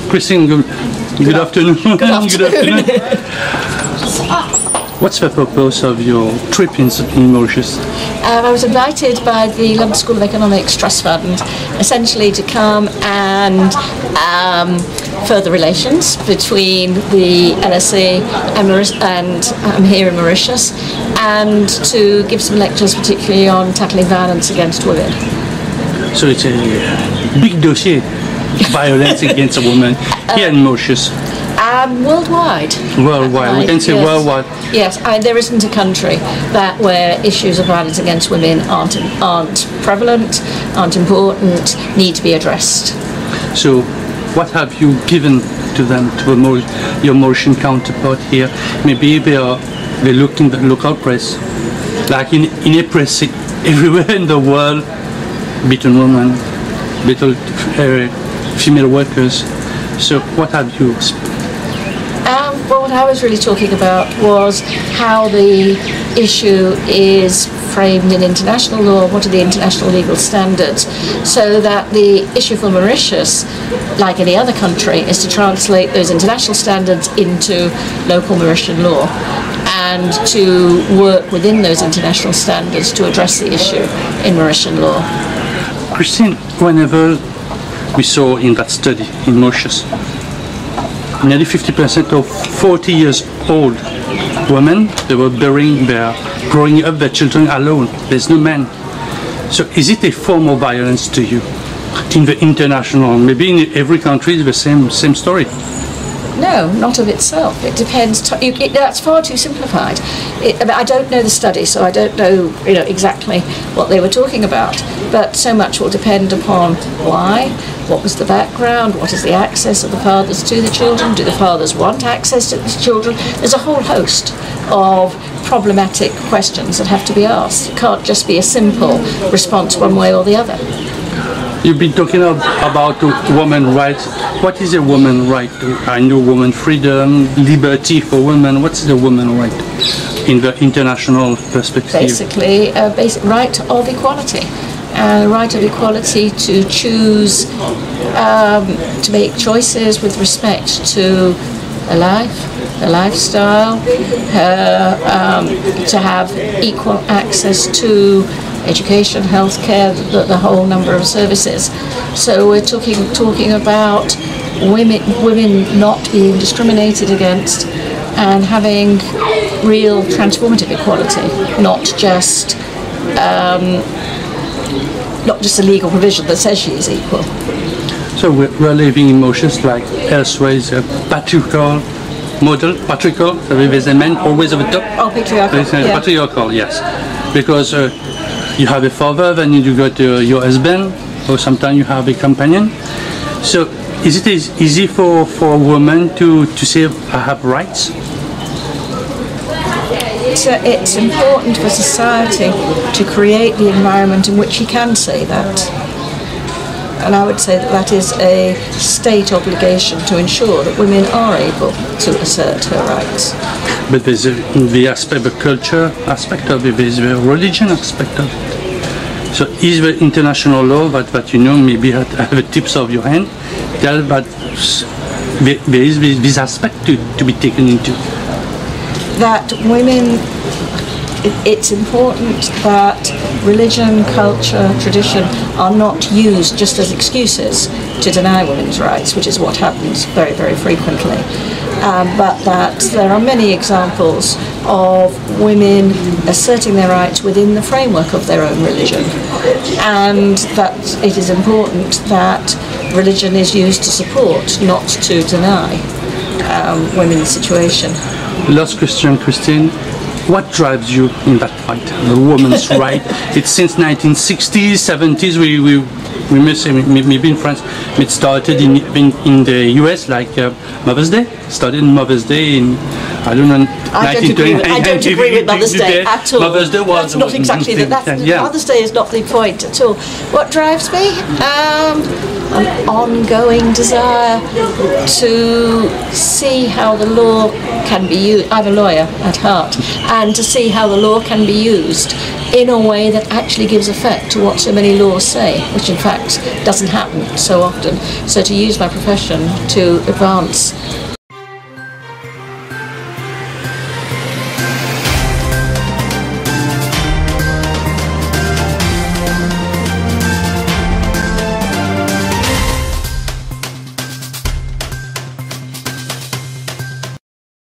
Christine, good afternoon. Good afternoon. What's the purpose of your trip in Mauritius? I was invited by the London School of Economics Trust Fund essentially to come and further relations between the LSE and I'm here in Mauritius, and to give some lectures particularly on tackling violence against women. So it's a big dossier, violence against a woman here in Mauritius. Worldwide. Worldwide, we can say yes. worldwide. Yes, there isn't a country where issues of violence against women aren't prevalent, aren't important, need to be addressed. So, what have you given to them, to your Mauritian counterpart here? Maybe they look in the local press, like in a press everywhere in the world, beaten women, beaten female workers. So, what have you? Well, what I was really talking about was how the issue is framed in international law, what are the international legal standards, so that the issue for Mauritius, like any other country, is to translate those international standards into local Mauritian law and to work within those international standards to address the issue in Mauritian law. Christine, whenever we saw in that study in Mauritius, nearly 50% of 40 years old women, they were growing up their children alone. There's no man. So is it a form of violence to you in the international? Maybe in every country it's the same story. No, not of itself. It depends. That's far too simplified. I don't know the study, so I don't know, exactly what they were talking about. But so much will depend upon why, what was the background, what is the access of the fathers to the children, do the fathers want access to the children? There's a whole host of problematic questions that have to be asked. It can't just be a simple response one way or the other. You've been talking about women's rights. What is a woman's right? I know women's freedom, liberty for women. What's the woman's right in the international perspective? Basically, a basic right of equality. A right of equality to choose, to make choices with respect to a life, a lifestyle, to have equal access to education, healthcare, the whole number of services. So we're talking about women not being discriminated against and having real transformative equality, not just a legal provision that says she is equal. So we're living in Mauritius like elsewhere is a patriarchal model, patriarchal, there's a man always at the top. Oh, patriarchal, yeah. Patriarchal, yes. Because you have a father, then you got your husband, or sometimes you have a companion. So is it easy for a woman to say, I have rights? It's important for society to create the environment in which she can say that. And I would say that is a state obligation to ensure that women are able to assert her rights. But there's the aspect, the culture aspect of it, there's the religion aspect of it. So is the international law that you know, maybe at the tips of your hand, tell that there is this aspect to be taken into? That women, it's important that religion, culture, tradition are not used just as excuses to deny women's rights, which is what happens very, very frequently. But that there are many examples of women asserting their rights within the framework of their own religion, and that it is important that religion is used to support, not to deny women's situation. Last question, Christine. What drives you in that fight, the women's right? It's since 1960s, 70s. We may say maybe in France, it started in the US, like Mother's Day. Started in Mother's Day in I don't agree with Mother's Day at all. Mother's Day was that's not exactly that. Yeah. Mother's Day is not the point at all. What drives me? an ongoing desire to see how the law can be used. I'm a lawyer at heart, and to see how the law can be used in a way that actually gives effect to what so many laws say, which in fact doesn't happen so often. So to use my profession to advance